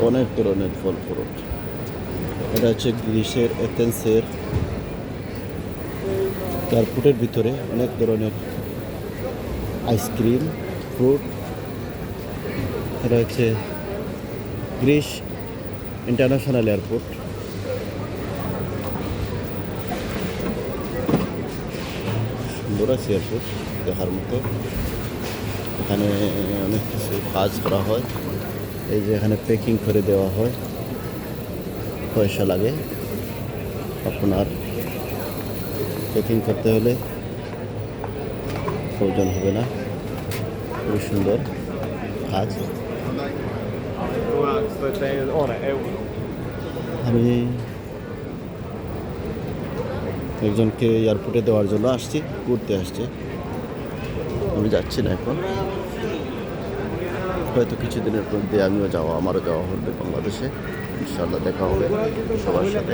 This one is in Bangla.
অনেক ধরনের ফল ফ্রুট। এটা হচ্ছে গ্রিসের এথেন্সের এয়ারপোর্টের ভিতরে অনেক ধরনের আইসক্রিম ফ্রুট। এটা হচ্ছে গ্রিস ইন্টারন্যাশনাল এয়ারপোর্ট। সুন্দর আছে এয়ারপোর্ট দেখার মতো। এখানে অনেক কিছু কাজ করা হয়। এই যে এখানে প্যাকিং করে দেওয়া হয়, পয়সা লাগে। আপনার প্যাকিং করতে হলে প্রয়োজন হবে না। খুবই সুন্দর কাজ। আমি একজনকে এয়ারপোর্টে দেওয়ার জন্য আসছি, ঘুরতে আসছি। আমি যাচ্ছি না এখন, হয়তো কিছুদিনের মধ্যে আমারও যাওয়া হবে বাংলাদেশে। ইনশাআল্লাহ দেখা হবে সবার সাথে।